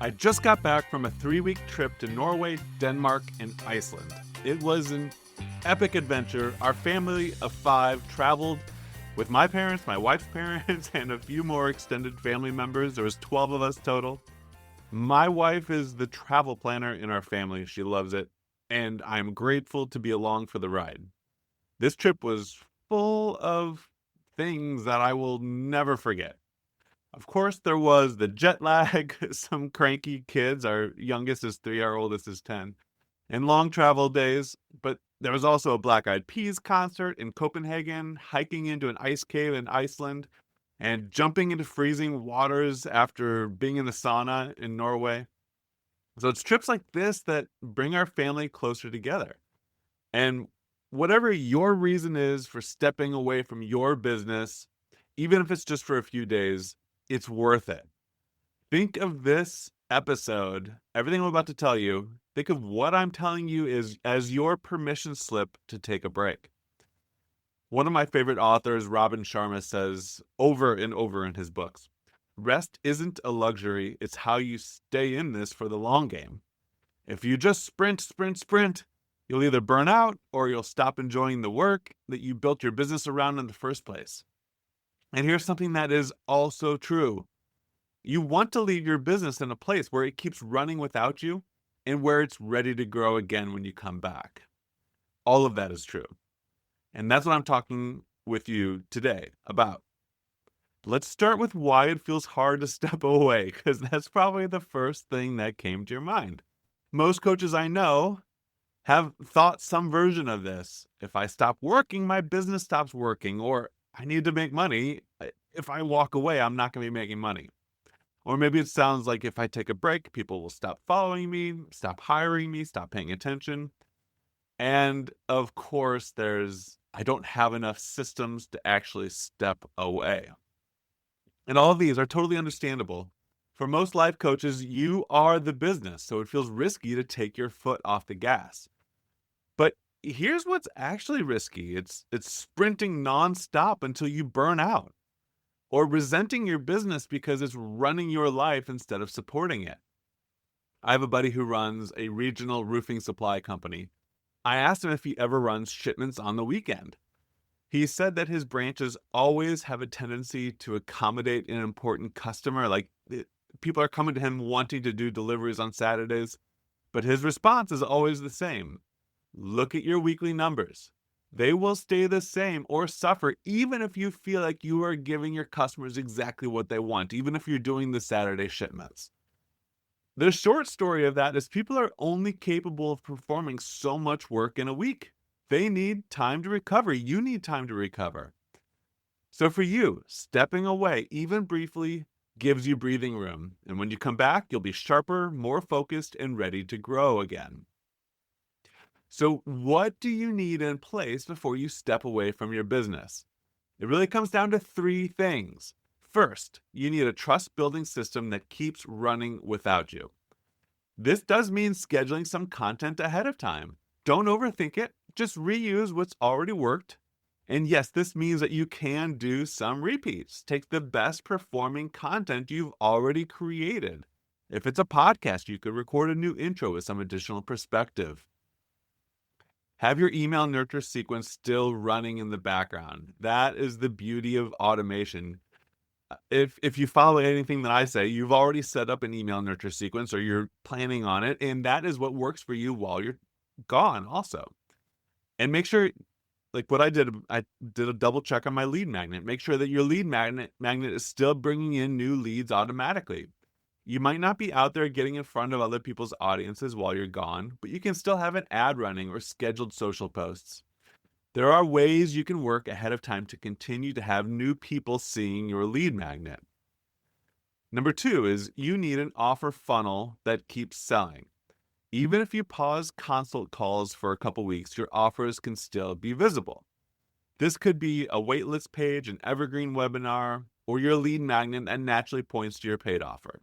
I just got back from a 3-week trip to Norway, Denmark, and Iceland. It was an epic adventure. Our family of 5 traveled with my parents, my wife's parents, and a few more extended family members. There was 12 of us total. My wife is the travel planner in our family. She loves it, and I'm grateful to be along for the ride. This trip was full of things that I will never forget. Of course, there was the jet lag, some cranky kids. Our youngest is 3, our oldest is 10, and long travel days. But there was also a Black Eyed Peas concert in Copenhagen, hiking into an ice cave in Iceland, and jumping into freezing waters after being in the sauna in Norway. So it's trips like this that bring our family closer together. And whatever your reason is for stepping away from your business, even if it's just for a few days, it's worth it. Think of this episode, everything I'm about to tell you, think of what I'm telling you is as your permission slip to take a break. One of my favorite authors, Robin Sharma, says over and over in his books, rest isn't a luxury, it's how you stay in this for the long game. If you just sprint, you'll either burn out or you'll stop enjoying the work that you built your business around in the first place. And here's something that is also true. You want to leave your business in a place where it keeps running without you and where it's ready to grow again when you come back. All of that is true. And that's what I'm talking with you today about. Let's start with why it feels hard to step away, because that's probably the first thing that came to your mind. Most coaches I know have thought some version of this. If I stop working, my business stops working, or I need to make money. If I walk away, I'm not going to be making money. Or maybe it sounds like if I take a break, people will stop following me, stop hiring me, stop paying attention. And of course, I don't have enough systems to actually step away. And all of these are totally understandable. For most life coaches, you are the business, so it feels risky to take your foot off the gas. But here's what's actually risky. It's sprinting nonstop until you burn out, or resenting your business because it's running your life instead of supporting it. I have a buddy who runs a regional roofing supply company. I asked him if he ever runs shipments on the weekend. He said that his branches always have a tendency to accommodate an important customer. People are coming to him wanting to do deliveries on Saturdays, but his response is always the same. Look at your weekly numbers. They will stay the same or suffer even if you feel like you are giving your customers exactly what they want, even if you're doing the Saturday shipments. The short story of that is people are only capable of performing so much work in a week. They need time to recover. You need time to recover. So for you, stepping away, even briefly, gives you breathing room. And when you come back, you'll be sharper, more focused, and ready to grow again. So what do you need in place before you step away from your business? It really comes down to 3 things. First, you need a trust-building system that keeps running without you. This does mean scheduling some content ahead of time. Don't overthink it. Just reuse what's already worked. And yes, this means that you can do some repeats. Take the best performing content you've already created. If it's a podcast, you could record a new intro with some additional perspective. Have your email nurture sequence still running in the background. That is the beauty of automation. If you follow anything that I say, you've already set up an email nurture sequence or you're planning on it, and that is what works for you while you're gone also. And make sure, like what I did a double check on my lead magnet. Make sure that your lead magnet is still bringing in new leads automatically. You might not be out there getting in front of other people's audiences while you're gone, but you can still have an ad running or scheduled social posts. There are ways you can work ahead of time to continue to have new people seeing your lead magnet. Number 2 is you need an offer funnel that keeps selling. Even if you pause consult calls for a couple weeks, your offers can still be visible. This could be a waitlist page, an evergreen webinar, or your lead magnet that naturally points to your paid offer.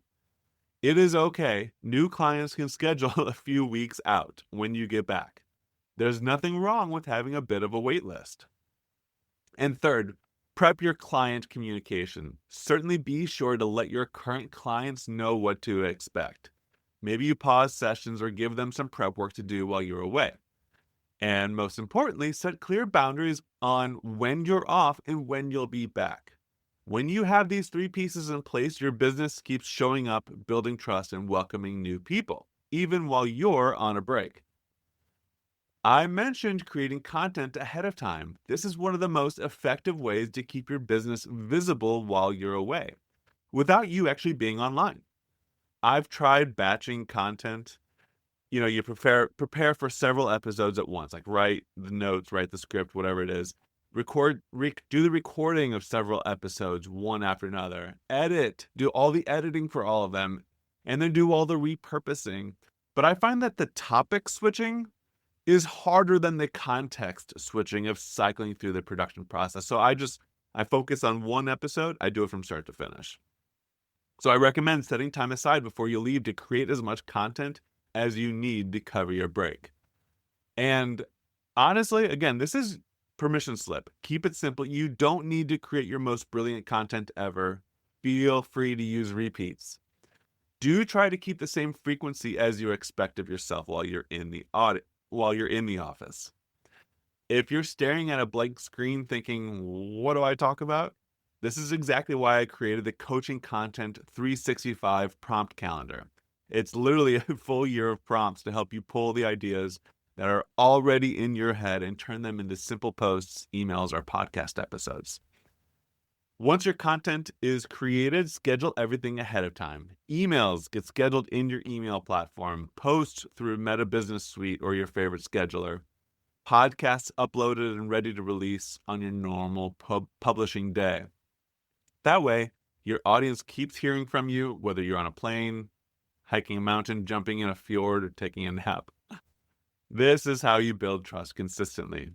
It is okay. New clients can schedule a few weeks out when you get back. There's nothing wrong with having a bit of a wait list. And third, Prep your client communication. Certainly be sure to let your current clients know what to expect. Maybe you pause sessions or give them some prep work to do while you're away. And most importantly, set clear boundaries on when you're off and when you'll be back. When you have these three pieces in place, your business keeps showing up, building trust, and welcoming new people, even while you're on a break. I mentioned creating content ahead of time. This is one of the most effective ways to keep your business visible while you're away, without you actually being online. I've tried batching content. You prepare for several episodes at once, like write the notes, write the script, whatever it is. Do the recording of several episodes one after another. Do all the editing for all of them, and then do all the repurposing. But I find that the topic switching is harder than the context switching of cycling through the production process. So I focus on one episode. I do it from start to finish. So I recommend setting time aside before you leave to create as much content as you need to cover your break. And honestly, again, this is permission slip. Keep it simple. You don't need to create your most brilliant content ever. Feel free to use repeats. Do try to keep the same frequency as you expect of yourself while you're in the office. If you're staring at a blank screen thinking, what do I talk about? This is exactly why I created the Coaching Content 365 prompt calendar. It's literally a full year of prompts to help you pull the ideas that are already in your head and turn them into simple posts, emails, or podcast episodes. Once your content is created, schedule everything ahead of time. Emails get scheduled in your email platform, posts through Meta Business Suite or your favorite scheduler, podcasts uploaded and ready to release on your normal publishing day. That way, your audience keeps hearing from you, whether you're on a plane, hiking a mountain, jumping in a fjord, or taking a nap. This is how you build trust consistently.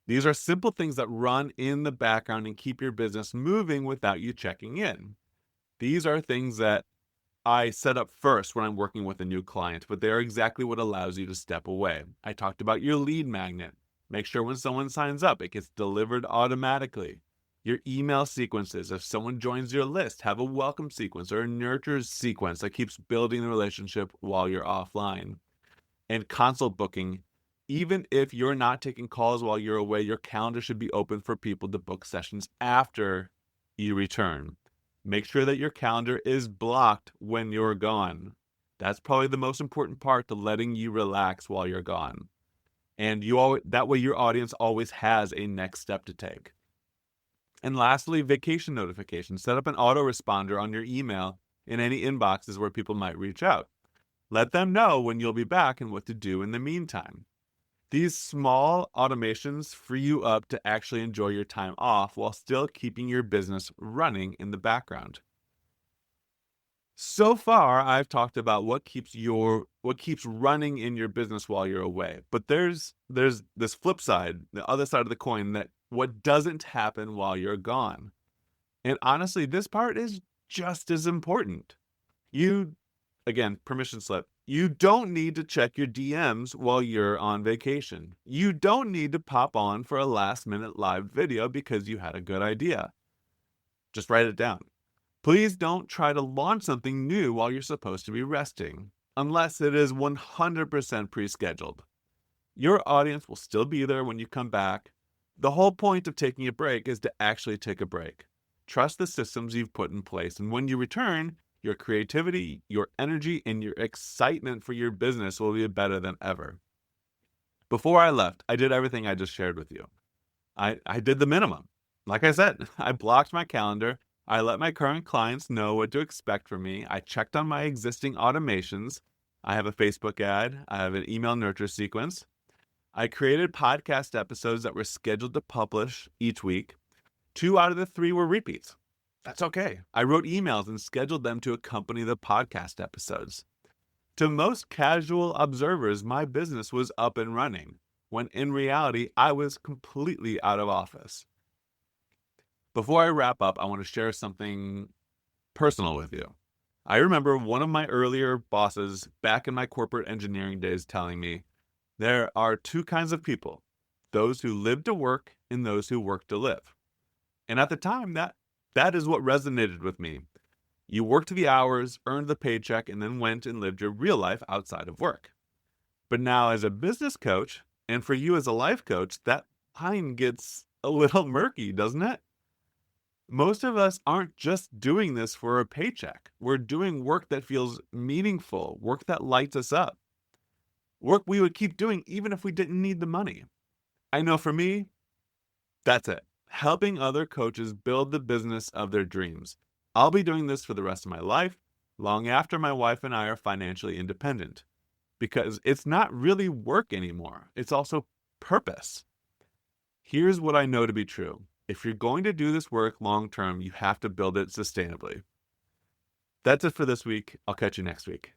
These are simple things that run in the background and keep your business moving without you checking in. These are things that I set up first when I'm working with a new client, but they are exactly what allows you to step away. I talked about your lead magnet. Make sure when someone signs up, it gets delivered automatically. Your email sequences, if someone joins your list, have a welcome sequence or a nurture sequence that keeps building the relationship while you're offline. And consult booking. Even if you're not taking calls while you're away, your calendar should be open for people to book sessions after you return. Make sure that your calendar is blocked when you're gone. That's probably the most important part to letting you relax while you're gone. And that way your audience always has a next step to take. And lastly, vacation notifications. Set up an autoresponder on your email in any inboxes where people might reach out. Let them know when you'll be back and what to do in the meantime. These small automations free you up to actually enjoy your time off while still keeping your business running in the background. So far, I've talked about what keeps running in your business while you're away. But there's this flip side, the other side of the coin, that what doesn't happen while you're gone. And honestly, this part is just as important. Again, permission slip. You don't need to check your DMs while you're on vacation. You don't need to pop on for a last-minute live video because you had a good idea. Just write it down. Please don't try to launch something new while you're supposed to be resting, unless it is 100% pre-scheduled. Your audience will still be there when you come back. The whole point of taking a break is to actually take a break. Trust the systems you've put in place, and when you return, your creativity, your energy, and your excitement for your business will be better than ever. Before I left, I did everything I just shared with you. I did the minimum. Like I said, I blocked my calendar. I let my current clients know what to expect from me. I checked on my existing automations. I have a Facebook ad. I have an email nurture sequence. I created podcast episodes that were scheduled to publish each week. 2 out of the 3 were repeats. That's okay. I wrote emails and scheduled them to accompany the podcast episodes. To most casual observers, my business was up and running, when in reality, I was completely out of office. Before I wrap up, I want to share something personal with you. I remember one of my earlier bosses back in my corporate engineering days telling me, there are 2 kinds of people, those who live to work and those who work to live. And at the time, that is what resonated with me. You worked the hours, earned the paycheck, and then went and lived your real life outside of work. But now, as a business coach, and for you as a life coach, that line gets a little murky, doesn't it? Most of us aren't just doing this for a paycheck. We're doing work that feels meaningful, work that lights us up, work we would keep doing even if we didn't need the money. I know for me, that's it. Helping other coaches build the business of their dreams. I'll be doing this for the rest of my life, long after my wife and I are financially independent, because it's not really work anymore. It's also purpose. Here's what I know to be true. If you're going to do this work long term, you have to build it sustainably. That's it for this week. I'll catch you next week.